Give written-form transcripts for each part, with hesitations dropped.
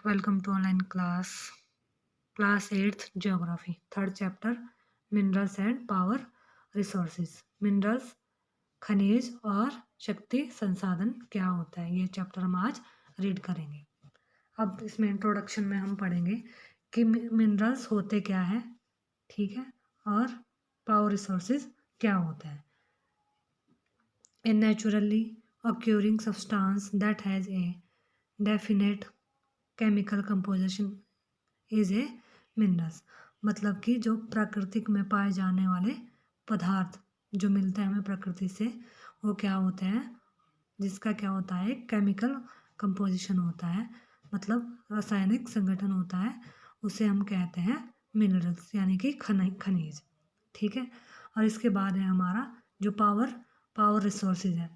welcome to online class 8th geography, third chapter minerals and power resources. minerals खनिज और शक्ति संसाधन क्या होता है, ये चैप्टर हम आज रीड करेंगे। अब इसमें इंट्रोडक्शन में हम पढ़ेंगे कि मिनरल्स होते क्या है, ठीक है, और पावर रिसोर्सेज क्या होता है। ए naturally occurring substance that has a definite chemical composition is a minerals। मतलब कि जो प्राकृतिक में पाए जाने वाले पदार्थ जो मिलते हैं हमें प्रकृति से, वो क्या होते हैं, जिसका क्या होता है, केमिकल कंपोजिशन होता है, मतलब रासायनिक संगठन होता है, उसे हम कहते हैं मिनरल्स यानी कि खनिज, ठीक है। और इसके बाद है हमारा जो पावर रिसोर्सेज है।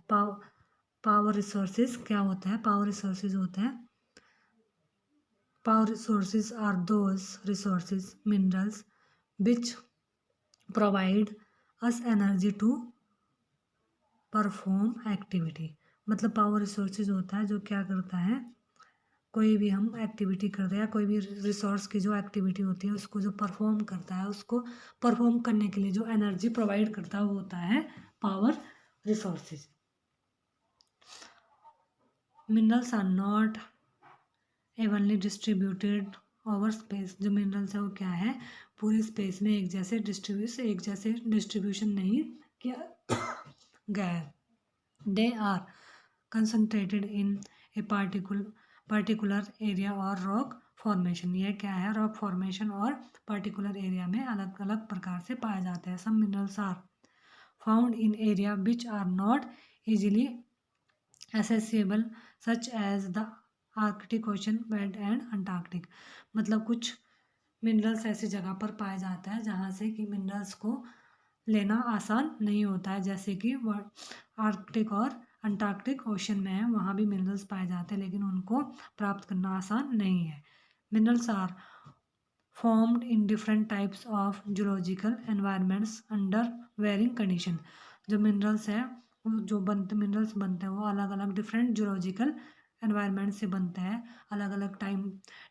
पावर रिसोर्सेज क्या होता है, पावर रिसोर्सेज होते हैं, power resources are those resources minerals which provide us energy to perform activity। मतलब पावर रिसोर्सेज होता है जो क्या करता है, कोई भी हम एक्टिविटी करते हैं, कोई भी रिसोर्स की जो एक्टिविटी होती है उसको जो परफॉर्म करता है, उसको परफॉर्म करने के लिए जो एनर्जी प्रोवाइड करता है वो होता है power resources. Minerals are not evenly distributed over space. जो मिनरल्स है वो क्या है, पूरे स्पेस में एक जैसे डिस्ट्रीब्यूशन नहीं किया गया है। They are concentrated in a particular area और रॉक फॉर्मेशन। ये क्या है, रॉक फॉर्मेशन और पर्टिकुलर एरिया में अलग अलग प्रकार से पाए जाते हैं। Some minerals are found in area which are not easily accessible such as the Arctic ocean belt and Antarctic. मतलब कुछ मिनरल्स ऐसी जगह पर पाया जाता है जहाँ से कि मिनरल्स को लेना आसान नहीं होता है, जैसे कि आर्कटिक और अंटार्कटिक ओशन में है, वहाँ भी मिनरल्स पाए जाते हैं लेकिन उनको प्राप्त करना आसान नहीं है। Minerals are formed in different types of geological environments under varying condition। जो मिनरल्स है जो मिनरल्स बनते हैं वो अलग अलग डिफरेंट जियोलॉजिकल एनवायरनमेंट से बनते हैं, अलग अलग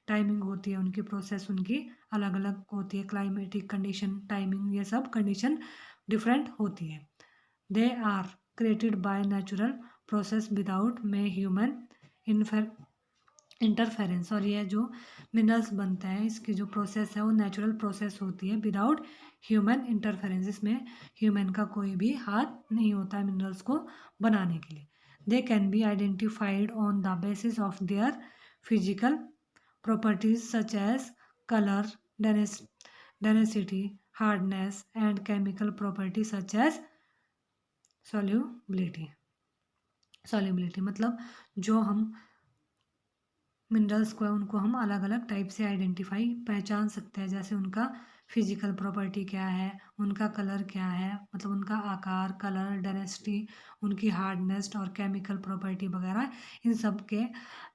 टाइमिंग होती है उनकी, प्रोसेस उनकी अलग अलग होती है, क्लाइमेटिक कंडीशन, टाइमिंग, ये सब कंडीशन डिफरेंट होती है। They are created by natural process without में ह्यूमन इंटरफेरेंस। और ये जो मिनरल्स बनते हैं इसकी जो प्रोसेस है वो नेचुरल प्रोसेस होती है विदाउट ह्यूमन इंटरफेरेंस। इसमें ह्यूमन का कोई भी हाथ नहीं होता है मिनरल्स को बनाने के लिए। They can be identified on the basis of their physical properties such as colour, density, hardness and chemical property such as solubility. मतलब जो हम मिनरल्स को है उनको हम अलग अलग टाइप से पहचान सकते हैं, जैसे उनका फिजिकल प्रॉपर्टी क्या है, उनका कलर क्या है, मतलब उनका आकार, कलर, डेंसिटी, उनकी हार्डनेस और केमिकल प्रॉपर्टी वगैरह, इन सब के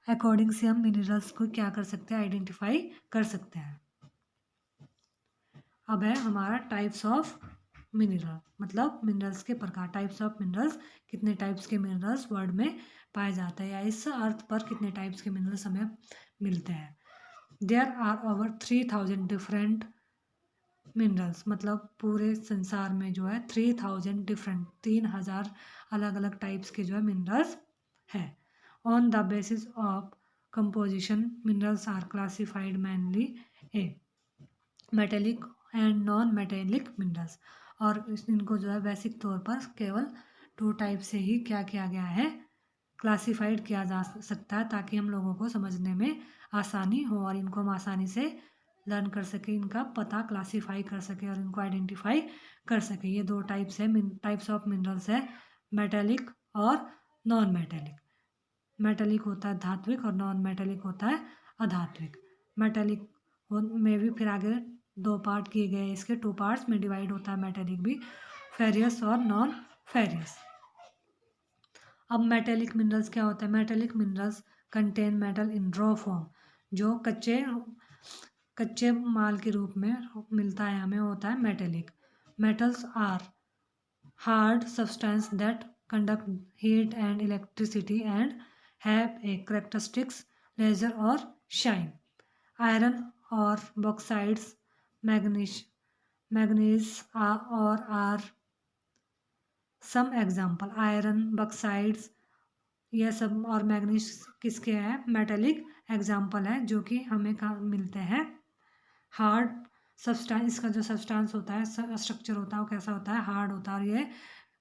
अकॉर्डिंग से हम मिनरल्स को क्या कर सकते हैं, आइडेंटिफाई कर सकते हैं। अब है हमारा टाइप्स ऑफ मिनरल, मतलब मिनरल्स के प्रकार, टाइप्स ऑफ मिनरल्स, कितने टाइप्स के मिनरल्स वर्ल्ड में पाए जाते हैं या इस अर्थ पर कितने टाइप्स के मिनरल्स हमें मिलते हैं। There are over 3000 different minerals. मतलब पूरे संसार में जो है 3000 डिफरेंट, 3000 अलग अलग टाइप्स के जो है मिनरल्स है। On the basis of composition minerals are classified mainly a metallic and non metallic minerals. और इनको जो है बेसिक तौर पर केवल 2 टाइप से ही क्या किया गया है, क्लासिफाइड किया जा सकता है, ताकि हम लोगों को समझने में आसानी हो और इनको हम आसानी से लर्न कर सके, इनका पता क्लासीफाई कर सके और इनको आइडेंटिफाई कर सके। ये 2 टाइप्स ऑफ मिनरल्स है, मेटेलिक और नॉन मेटेलिक। मेटेलिक होता है धात्विक और नॉन मेटेलिक होता है अधात्विक। मेटेलिक में भी फिर आगे 2 पार्ट किए गए, इसके 2 पार्ट्स में डिवाइड होता है मेटेलिक भी, फेरियस और नॉन फेरियस। अब मेटेलिक मिनरल्स क्या होता है, मेटेलिक मिनरल्स कंटेन मेटल इन रॉ फॉर्म। जो कच्चे माल के रूप में मिलता है हमें होता है metallic. Metals are hard substance that conduct heat and electricity and have a characteristics lustre और शाइन। आयरन और बॉक्साइड्स, मैग्नीश मैग्नीज और are some example. Iron, bauxites, यह सब और मैग्नीज किसके हैं? मेटेलिक एग्जाम्पल है जो कि हमें कहाँ मिलते हैं? हार्ड सब्सटेंस, इसका जो सब्सटेंस होता है, स्ट्रक्चर होता है, वो कैसा होता है? हार्ड होता है। और ये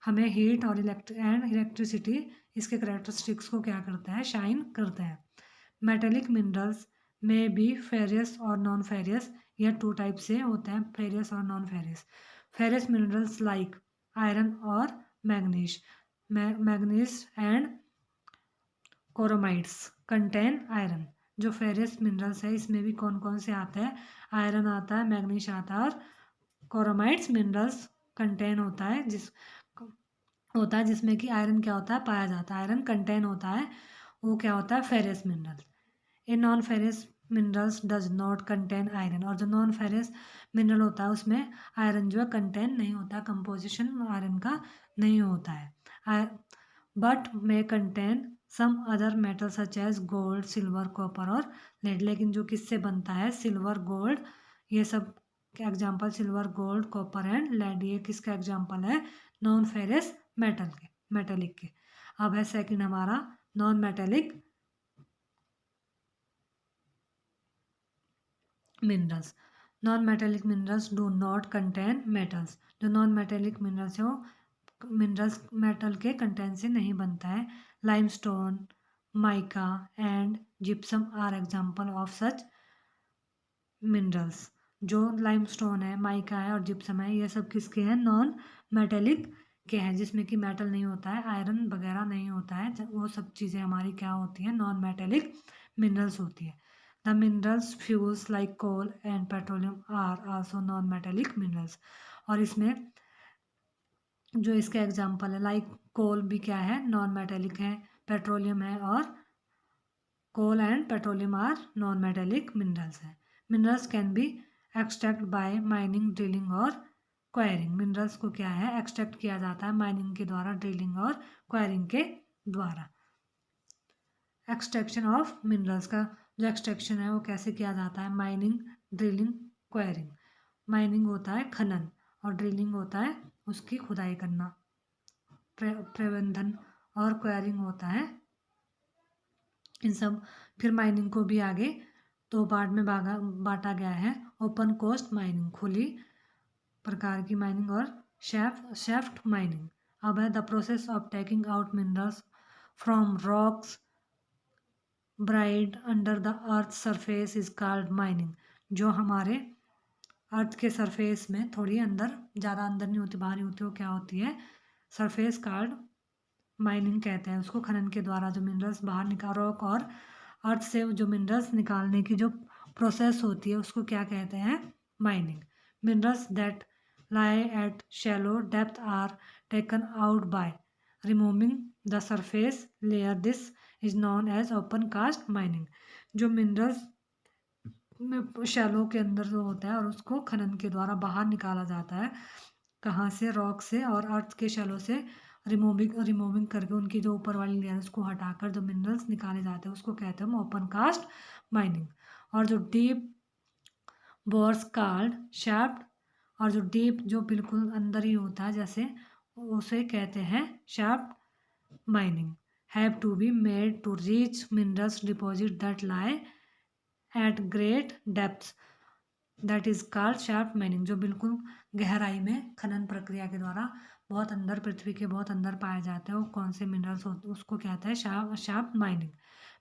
हमें हीट और इलेक्ट्रिसिटी, इसके करेक्टरिस्टिक्स को क्या करते हैं? शाइन करते हैं। मेटेलिक मिनरल्स में बी फेरियस और नॉन फेरियस, यह टू टाइप से होते हैं, फेरियस और non ferrous. Ferrous minerals like iron और manganese manganese and chromites contain iron. जो फेरियस मिनरल्स है इसमें भी कौन कौन से आते हैं? आयरन आता है, मैग्नीज आता है और कोरोमाइड्स मिनरल्स कंटेन होता है जिसमें कि आयरन क्या होता है? पाया जाता है। आयरन कंटेन होता है, वो क्या होता है? Furious mineral. A non furious minerals does not contain iron. और जो नॉन फेरियस मिनरल होता है उसमें आयरन जो है कंटेन नहीं होता, कंपोजिशन आयरन का नहीं होता है, but may contain some other metal such as gold, silver, copper और लेड। लेकिन जो किससे बनता है? सिल्वर, गोल्ड, ये सब example, silver, gold, copper and lead, ये किसका एग्जाम्पल है? नॉन फेरियस मेटेलिक के। अब है सेकंड हमारा non metallic minerals. Non metallic minerals do not contain metals. जो नॉन मेटेलिक मिनरल्स है वो मिनरल्स मेटल के कंटेंट से नहीं बनता है। Limestone, mica and gypsum are example of such minerals. जो लाइमस्टोन है, माइका है और जिप्सम है, ये सब किसके हैं? नॉन मेटेलिक के हैं, जिसमें कि मेटल नहीं होता है, आयरन वगैरह नहीं होता है। वो सब चीज़ें हमारी क्या होती हैं? नॉन मेटेलिक मिनरल्स होती है। The minerals fuels like coal and petroleum are also non metallic minerals. और इसमें जो इसके एग्जाम्पल है, लाइक कोल भी क्या है? नॉन मेटेलिक है, पेट्रोलियम है, और coal and petroleum are non metallic minerals हैं। Minerals can be extract by mining, drilling और क्वायरिंग। मिनरल्स को क्या है? एक्सट्रैक्ट किया जाता है माइनिंग के द्वारा, ड्रिलिंग और क्वायरिंग के द्वारा। एक्सट्रैक्शन ऑफ मिनरल्स का जो एक्सट्रैक्शन है वो कैसे किया जाता है? Mining, drilling, enquiring. माइनिंग होता है खनन और ड्रिलिंग होता है उसकी खुदाई करना, प्रबंधन, और क्वायरिंग होता है इन सब। फिर माइनिंग को भी आगे दो पार्ट में बांटा गया है। ओपन कोस्ट माइनिंग, खुली प्रकार की माइनिंग, और शेफ्ट माइनिंग। अब है the process of taking out minerals from rocks buried under the earth surface is called mining. जो हमारे अर्थ के सरफेस में थोड़ी अंदर, ज़्यादा अंदर नहीं होती, बाहर नहीं होती, वो क्या होती है? सरफेस कॉल्ड माइनिंग कहते हैं उसको। खनन के द्वारा जो मिनरल्स बाहर निकाल, रॉक और अर्थ से जो मिनरल्स निकालने की जो प्रोसेस होती है उसको क्या कहते हैं? Mining. Minerals that lie at shallow depth are taken out by removing the surface layer, this is known as open cast mining. जो मिनरल्स में शैलो के अंदर जो होता है और उसको खनन के द्वारा बाहर निकाला जाता है, कहाँ से? रॉक से और अर्थ के शैलो से रिमूविंग करके उनकी जो ऊपर वाली लेयर उसको हटाकर जो मिनरल्स निकाले जाते हैं उसको कहते हैं हम ओपन कास्ट माइनिंग। और जो डीप बोर्स कॉल्ड शाफ्ट, और जो डीप जो बिल्कुल अंदर ही होता है जैसे, उसे कहते हैं shaft mining. Have to be made to reach minerals deposit that lie at great depths, that is called shaft mining. जो बिल्कुल गहराई में खनन प्रक्रिया के द्वारा बहुत अंदर, पृथ्वी के बहुत अंदर पाए जाते हैं, वो कौन से मिनरल्स होते हैं उसको कहते हैं shaft mining.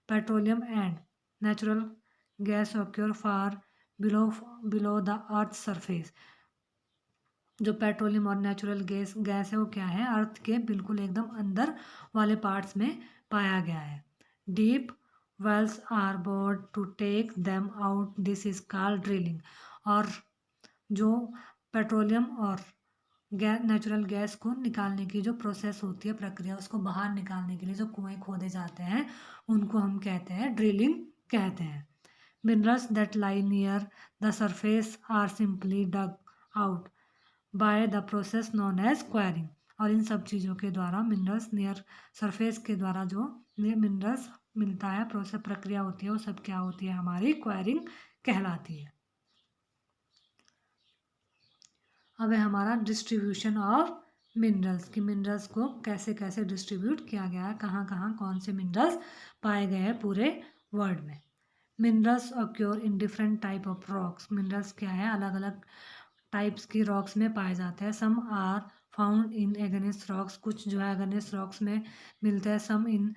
Petroleum and natural gas occur far below the earth surface. जो पेट्रोलियम और नेचुरल गैस है वो क्या है? अर्थ के बिल्कुल एकदम अंदर वाले पार्ट्स में पाया गया है। Deep wells are bored to take them out, this is called drilling. और जो पेट्रोलियम और नेचुरल गैस को निकालने की जो प्रोसेस होती है, प्रक्रिया, उसको बाहर निकालने के लिए जो कुएं खोदे जाते हैं उनको हम कहते हैं ड्रिलिंग कहते हैं। Minerals that lie near the surface are simply dug out by the process known as quarrying. और इन सब चीज़ों के द्वारा मिनरल्स नियर सरफेस के द्वारा जो मिनरल्स मिलता है, प्रोसेस प्रक्रिया होती है, वो सब क्या होती है, हमारी क्वायरिंग कहलाती है। अब है हमारा डिस्ट्रीब्यूशन ऑफ मिनरल्स, कि मिनरल्स को कैसे कैसे डिस्ट्रीब्यूट किया गया है, कहाँ कहाँ कौन से मिनरल्स पाए गए हैं पूरे वर्ल्ड में। Minerals occur in different type of rocks, minerals क्या है, अलग अलग टाइप्स की रॉक्स में पाए जाते हैं। Some are found in igneous rocks, कुछ जो है एगनेस रॉक्स में मिलते हैं। Some in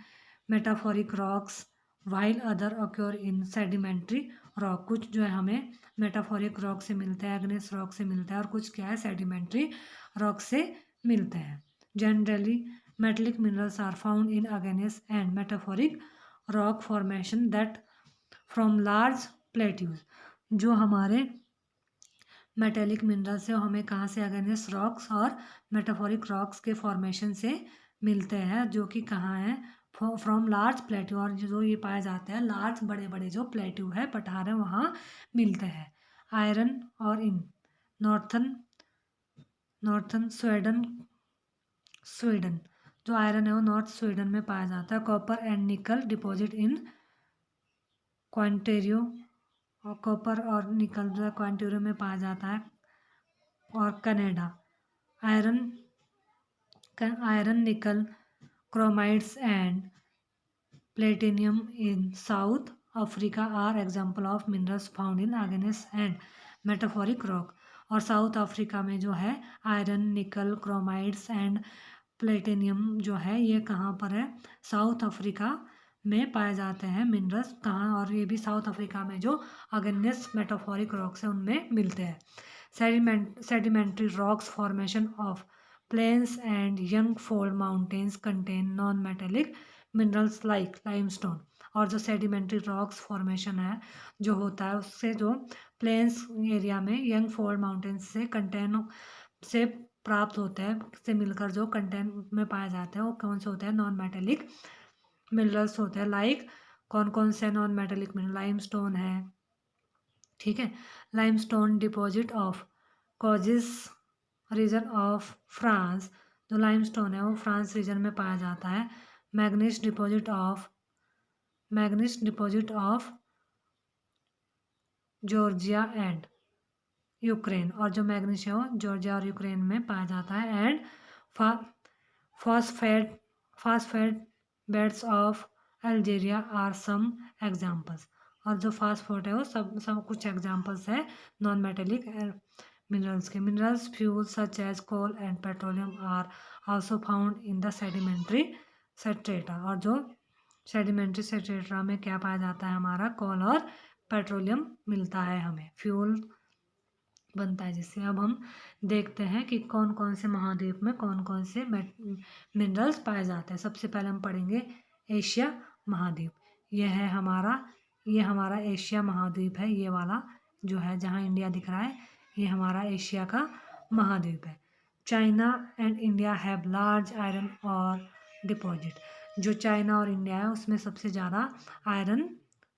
metaphoric rocks while other occur in sedimentary rock, कुछ जो है हमें मेटाफोरिक रॉक से मिलते हैं, एग्नेस रॉक से मिलता है, और कुछ क्या है सेडिमेंट्री रॉक से मिलते हैं। Generally metallic minerals are found in igneous and metaphoric rock formation that from large plateaus, जो हमारे मेटेलिक मिनरल्स है हमें कहाँ से अगेनेस रॉक्स और मेटाफोरिक रॉक्स के फॉर्मेशन से मिलते हैं, जो कि कहाँ है, फ्रॉम लार्ज प्लेट्यू, और जो ये पाए जाते हैं लार्ज बड़े बड़े जो प्लेट्यू है, पठार है, वहाँ मिलते हैं। आयरन और in northern northern Sweden Sweden जो आयरन है वो नॉर्थ स्वीडन में पाया जाता है। Copper and nickel deposit in Ontario, और कॉपर और निकल जो है क्वांटेरियो में पाया जाता है। और Canada iron iron nickel chromites and platinum in South Africa are example of minerals found in igneous and metaphoric rock, और साउथ अफ्रीका में जो है iron nickel chromites and platinum जो है ये कहाँ पर है, साउथ अफ्रीका में पाए जाते हैं मिनरल्स, कहाँ, और ये भी साउथ अफ्रीका में जो अगेनियस मेटाफोरिक रॉक्स है उनमें मिलते हैं। Sedimentary rocks formation of plains and young fold mountains contain non metallic minerals like limestone, और जो सेडिमेंट्री रॉक्स फॉर्मेशन है जो होता है उससे जो प्लेन्स एरिया में यंग फोल्ड माउंटेन्स से कंटेन से प्राप्त होते हैं, से मिलकर जो कंटेन में पाए जाते हैं वो कौन से होते हैं, नॉन मेटेलिक मिनरल्स होते हैं। लाइक कौन कौन से नॉन मेटेलिक मिनरल, लाइमस्टोन है, ठीक है, limestone deposit of Caucasus region of France, जो लाइमस्टोन है वो फ्रांस रीजन में पाया जाता है। Manganese deposit of Georgia and Ukraine, और जो मैग्नीज है वो जॉर्जिया और यूक्रेन में पाया जाता है। And phosphate beds of Algeria are some examples, और जो फास्फोट है वो सब कुछ एग्जाम्पल्स है नॉन मेटेलिक मिनरल्स के। Minerals fuel such as coal and petroleum are also found in the sedimentary strata, और जो सेडिमेंट्री सेट्रेटा में क्या पाया जाता है, हमारा कोल और पेट्रोलियम मिलता है, हमें फ्यूल बनता है जिससे। अब हम देखते हैं कि कौन कौन से महाद्वीप में कौन कौन से मिनरल्स पाए जाते हैं। सबसे पहले हम पढ़ेंगे एशिया महाद्वीप, ये हमारा एशिया महाद्वीप है, ये वाला जो है जहाँ इंडिया दिख रहा है ये हमारा एशिया का महाद्वीप है। China and India have large iron और डिपॉजिट, जो चाइना और इंडिया है उसमें सबसे ज़्यादा आयरन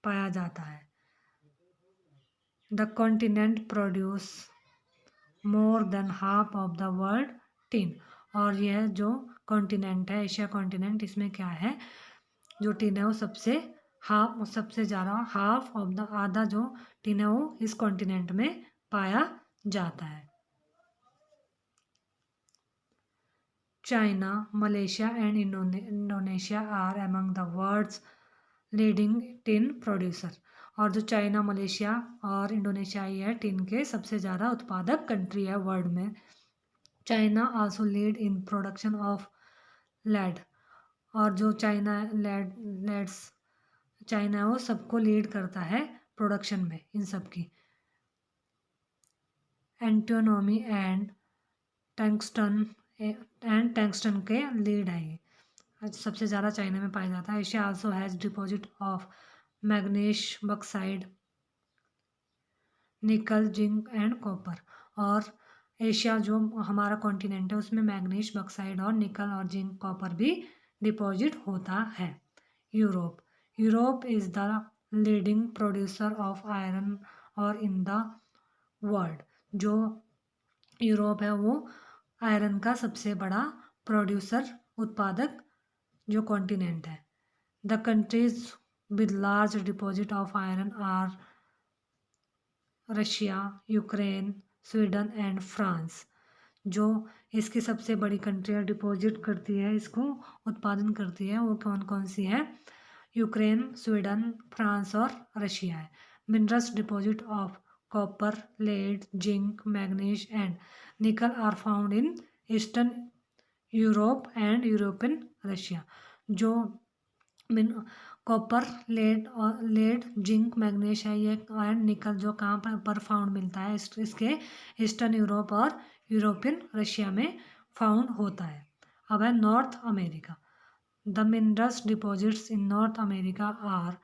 पाया जाता है। The continent produce more than half of the world tin, और यह जो कॉन्टिनेंट है एशिया कॉन्टिनेंट, इसमें क्या है, जो टिन है वो सबसे ज़्यादा हाफ ऑफ द आधा जो टिन है वो इस कॉन्टिनेंट में पाया जाता है। China, Malaysia and Indonesia are among the world's leading tin producer, और जो चाइना, मलेशिया और इंडोनेशिया ये है टिन के सबसे ज़्यादा उत्पादक कंट्री है वर्ल्ड में। China also lead in production of lead, और जो चाइना है वो सबको लीड करता है प्रोडक्शन में इन सब की। एंटियोनोमी एंड टंगस्टन के लीड है ये, सबसे ज़्यादा चाइना में पाया जाता है। Asia also has deposit of manganese bauxite nickel zinc and copper, और एशिया जो हमारा कॉन्टिनेंट है उसमें मैग्नीज बॉक्साइड और निकल और जिंक कॉपर भी डिपॉजिट होता है। Europe is the leading producer of iron और इन द वर्ल्ड, जो यूरोप है वो आयरन का सबसे बड़ा प्रोड्यूसर उत्पादक जो कॉन्टिनेंट है। The countries with large deposit of iron are Russia, Ukraine, Sweden and France. जो इसकी सबसे बड़ी कंट्रियाँ डिपॉजिट करती है, इसको उत्पादन करती है, वो कौन कौन सी है? यूक्रेन, स्वीडन, फ्रांस और रशिया है। Minerals deposit of copper, lead, zinc, manganese and nickel are found in eastern Europe and European Russia. जो मिन कॉपर, लेड, जिंक, मैग्नीज है ये एंड निकल जो कहाँ पर फाउंड मिलता है? इसके ईस्टर्न यूरोप और यूरोपियन रशिया में फाउंड होता है। अब है North America. The minerals deposits in North America are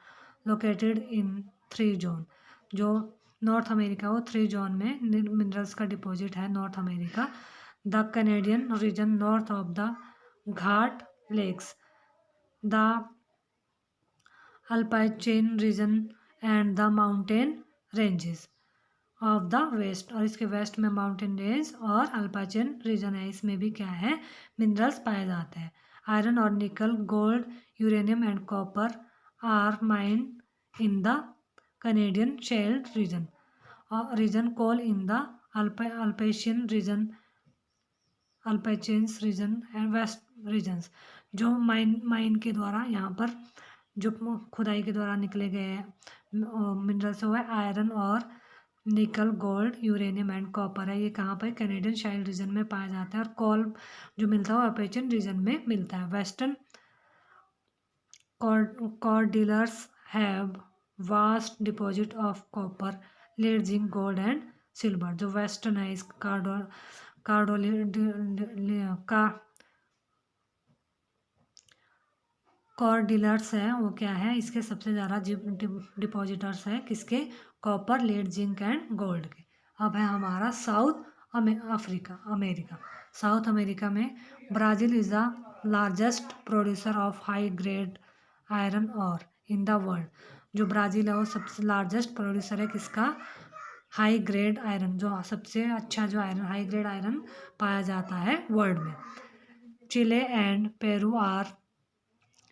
located in 3 zone. जो नॉर्थ अमेरिका वो 3 जोन में मिनरल्स का डिपॉजिट है North America. The Canadian region north of the great lakes, the Appalachian region and the mountain ranges of the west. और इसके waste में mountain range और अल्पाइचाइन reason है, इसमें भी क्या है? मिनरल्स पाए जाते हैं। आयरन और nickel, gold, uranium and copper are mined in the Canadian shield region region coal in the Appalachian region, अल्पाइचाइन्स रीजन एंड वेस्ट रीजन्स। जो माइन के द्वारा यहाँ पर जो खुदाई के द्वारा निकले गए मिनरल्स वो है आयरन और nickel, gold, uranium and copper है। ये कहाँ पर? कैनेडियन शाइल रीजन में पाया जाता है। और कोल जो मिलता है वो अपेचन रीजन में मिलता है। Western cordilleras have vast deposit of copper, lead, zinc, gold and silver. जो वेस्टर्न है इस कॉर्डिलर्स है वो क्या है? इसके सबसे ज़्यादा डिपॉजिटर्स है किसके? Copper, lead, zinc and gold के। अब है हमारा साउथ अमेरिका। साउथ अमेरिका में Brazil is the largest producer of high grade iron और इन द वर्ल्ड। जो ब्राज़ील है वो सबसे लार्जेस्ट प्रोड्यूसर है किसका? हाई ग्रेड आयरन, जो सबसे अच्छा जो आयरन हाई ग्रेड आयरन पाया जाता है वर्ल्ड में। Chile and Peru are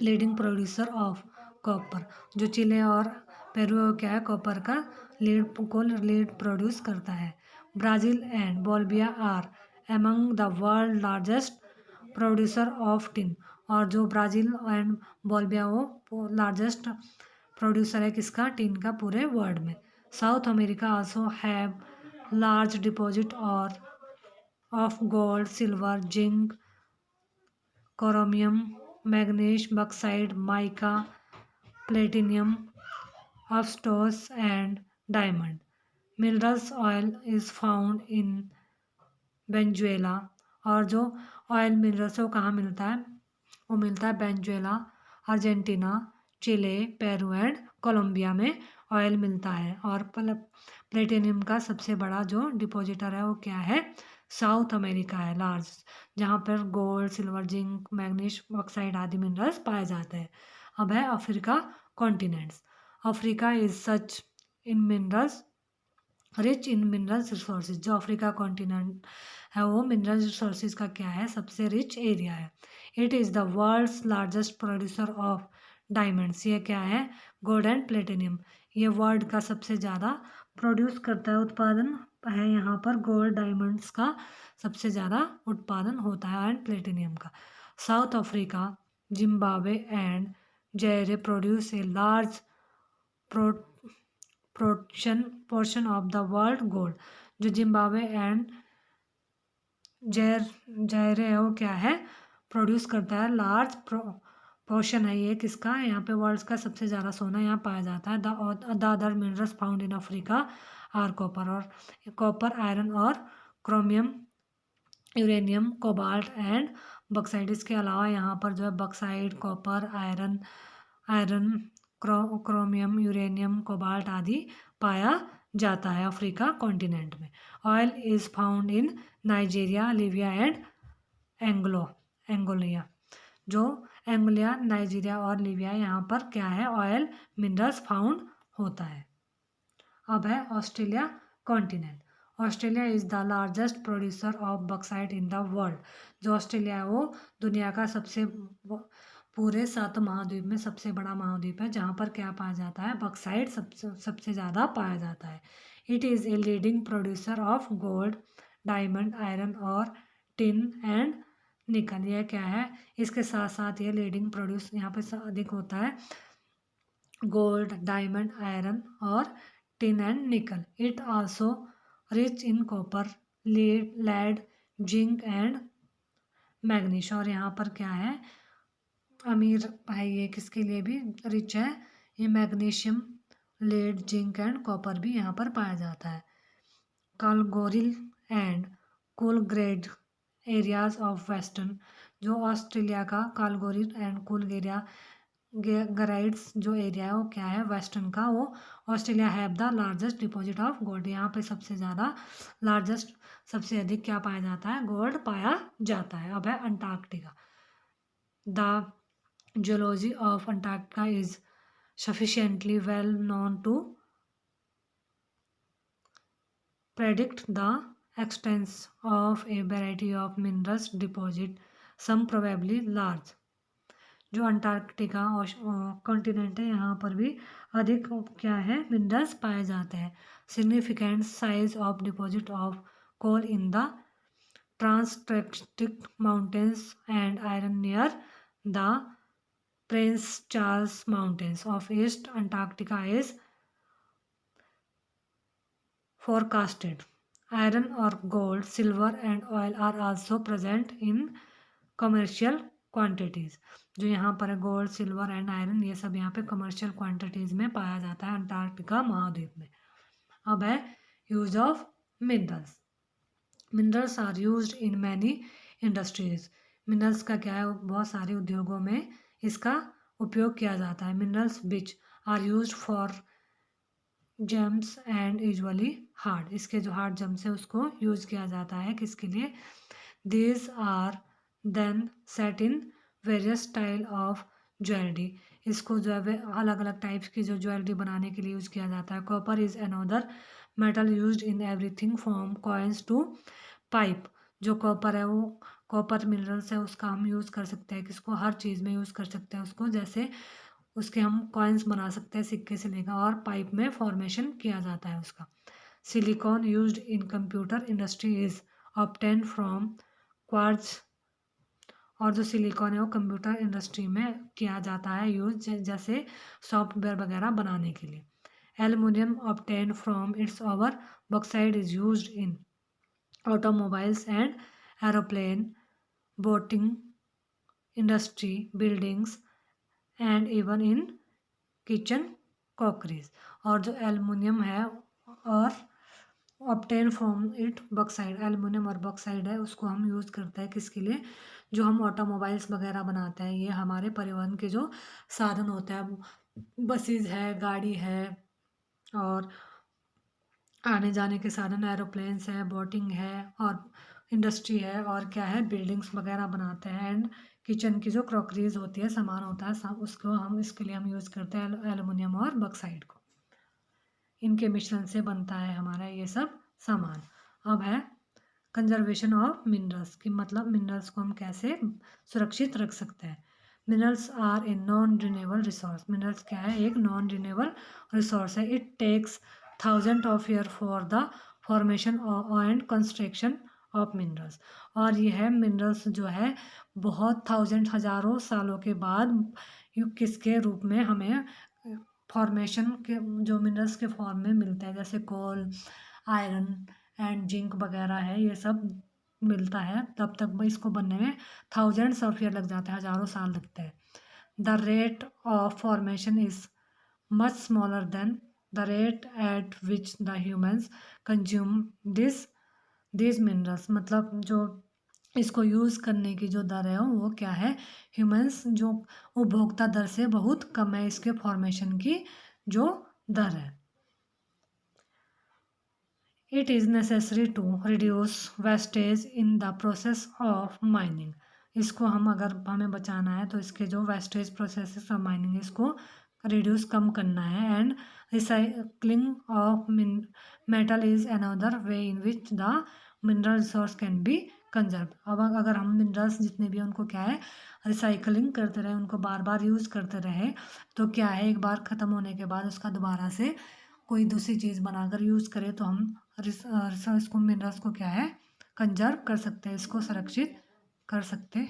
leading producer of copper. जो चिले और पेरू क्या है? कॉपर का लीड प्रोड्यूस करता है। Brazil and Bolivia are among the world largest producer of tin. और जो ब्राज़ील एंड बोलिविया वो लार्जेस्ट प्रोड्यूसर है किसका? टिन का पूरे वर्ल्ड में। South America also have large deposit और of gold, silver, zinc, chromium, manganese, bauxite, mica, platinum, asbestos and diamond. Minerals oil is found in Venezuela. और जो oil minerals है वो कहाँ मिलता है? वो मिलता है Venezuela, Argentina, Chile, Peru and Colombia में ऑयल मिलता है। और प्लेटिनियम का सबसे बड़ा जो डिपॉजिटर है वो क्या है? साउथ अमेरिका है लार्ज, जहाँ पर gold, silver, zinc, manganese, oxide आदि मिनरल्स पाए जाते हैं। अब है Africa continents. Africa is such in minerals rich in minerals resources. जो अफ्रीका कॉन्टिनेंट है वो मिनरल रिसोर्सेज का क्या है? सबसे रिच एरिया है। It is the world's largest producer of diamonds. ये क्या है? Gold and platinum. ये वर्ल्ड का सबसे ज़्यादा प्रोड्यूस करता है, उत्पादन है यहाँ पर गोल्ड डायमंड्स का सबसे ज़्यादा उत्पादन होता है एंड प्लेटिनियम का। South Africa, Zimbabwe and जायरे produce a large portion of the world gold. जो जिम्बाब्वे एंड जायरे है वो क्या है? प्रोड्यूस करता है लार्ज पोर्शन है ये किसका? यहाँ पे वर्ल्ड का सबसे ज़्यादा सोना यहाँ पाया जाता है। The other minerals found in Africa are copper. और कॉपर, आयरन और chromium, uranium, cobalt and bauxite. इसके अलावा यहाँ पर जो है bauxite, copper, iron, chromium, uranium, cobalt आदि पाया जाता है अफ्रीका कॉन्टिनेंट में। Oil is found in Nigeria, Libya and Angola. जो एंगोलिया, नाइजीरिया और लीबिया यहाँ पर क्या है? ऑयल मिनरल्स फाउंड होता है। अब है Australia continent. Australia is the largest producer of bauxite in the world. जो ऑस्ट्रेलिया है वो दुनिया का सबसे पूरे 7 महाद्वीप में सबसे बड़ा महाद्वीप है जहाँ पर क्या पाया जाता है, बॉक्साइट सबसे ज़्यादा पाया जाता है। It is a leading producer of gold, diamond, iron और टिन एंड निकल। यह क्या है, इसके साथ साथ ये लीडिंग प्रोड्यूस यहाँ पे अधिक होता है गोल्ड, डायमंड, आयरन और tin and nickel. It also rich in copper, lead, zinc and manganese. और यहाँ पर क्या है, अमीर है ये, किसके लिए भी रिच है, ये magnesium, lead, zinc and copper भी यहाँ पर पाया जाता है। Kalgoorlie and Coolgardie areas of western, जो ऑस्ट्रेलिया का कालगोरिल एंड कोलगेरिया ग्राइड्स जो एरिया है वो क्या है, वेस्टर्न का, वो Australia have the largest deposit of gold. यहाँ पे सबसे ज़्यादा लार्जेस्ट, सबसे अधिक क्या पाया जाता है, गोल्ड पाया जाता है। अब है Antarctica. The geology of Antarctica is sufficiently well known to predict the extent of a variety of minerals deposit, some probably large। जो अंटार्कटिका कॉन्टिनेंट है यहाँ पर भी अधिक क्या है, मिनरल्स पाए जाते हैं। Significant size of deposit of coal in the Transantarctic mountains and iron near the Prince Charles Mountains of East Antarctica is forecasted. Iron or gold, silver and oil are also present in commercial quantities। जो यहाँ पर है gold, silver and iron, ये सब यहाँ पे commercial quantities में पाया जाता है अंटार्कटिका महाद्वीप में। अब है use of minerals. Minerals are used in many industries. Minerals का क्या है, बहुत सारे उद्योगों में इसका उपयोग किया जाता है। Minerals which are used for gems and usually hard, इसके जो हार्ड जेम्स है उसको यूज किया जाता है किसके लिए, these are then set in various style of jewellery. इसको जो है अलग अलग टाइप्स की जो ज्वेलरी बनाने के लिए यूज किया जाता है। Copper is another metal used in everything from coins to pipe. जो कॉपर है वो कॉपर मिनरल्स है, उसका हम यूज़ कर सकते हैं किसको, हर चीज़ में यूज़ कर सकते हैं उसको, जैसे उसके हम कॉइन्स बना सकते हैं सिक्के से लेकर, और पाइप में फॉर्मेशन किया जाता है उसका। Silicon used in computer industry is obtain from quartz. और जो सिलिकॉन है वो कंप्यूटर इंडस्ट्री में किया जाता है यूज, जैसे सॉफ्टवेयर वगैरह बनाने के लिए। Aluminium obtain from its over bauxite is used in automobiles and aeroplane, boating industry, buildings and even in kitchen crockeries. और जो एल्युमिनियम है और obtain from it bauxite, aluminium और बॉक्साइड है उसको हम यूज़ करते हैं किसके लिए, जो हम ऑटोमोबाइल्स वगैरह बनाते हैं, ये हमारे परिवहन के जो साधन होते हैं, बसेज है, गाड़ी है, और आने जाने के साधन एरोप्लेन्स है, बोटिंग है, और इंडस्ट्री है, और क्या है, बिल्डिंग्स वगैरह बनाते हैं, एंड किचन की जो क्रॉकरीज होती है, सामान होता है सब, उसको हम इसके लिए हम यूज़ करते हैं एल्युमिनियम और बॉक्साइड को। इनके मिश्रण से बनता है हमारा ये सब सामान। अब है कंजर्वेशन ऑफ मिनरल्स, कि मतलब मिनरल्स को हम कैसे सुरक्षित रख सकते हैं। Minerals are a non renewable resource. Minerals क्या है, एक नॉन रिन्यूएबल रिसोर्स है। It takes thousand of year for the formation and construction of minerals. और ये है मिनरल्स जो है बहुत हज़ारों सालों के बाद किसके रूप में हमें फॉर्मेशन के जो मिनरल्स के फॉर्म में मिलते हैं, जैसे कोल, आयरन एंड जिंक वगैरह है, ये सब मिलता है, तब तक इसको बनने में थाउजेंड्स ऑफ ईयर लग जाते हैं, हज़ारों साल लगते हैं। The rate of formation is much smaller than the rate at which the humans consume this minerals. मतलब जो इसको यूज़ करने की जो दर है वो क्या है, ह्यूमंस जो उपभोक्ता दर से बहुत कम है इसके फॉर्मेशन की जो दर है। It is necessary to reduce wastage in the process of mining. इसको हम अगर हमें बचाना है तो इसके जो वेस्टेज प्रोसेस ऑफ माइनिंग इसको रिड्यूस कम करना है। And recycling of metal is another way in which the mineral resource can be conserve. अब अगर हम मिनरल्स जितने भी हैं उनको क्या है रिसाइकलिंग करते रहे, उनको बार बार यूज़ करते रहे, तो क्या है एक बार ख़त्म होने के बाद उसका दोबारा से कोई दूसरी चीज़ बनाकर यूज़ करें तो हम इसको मिनरल्स को क्या है कंजर्व कर सकते हैं, इसको संरक्षित कर सकते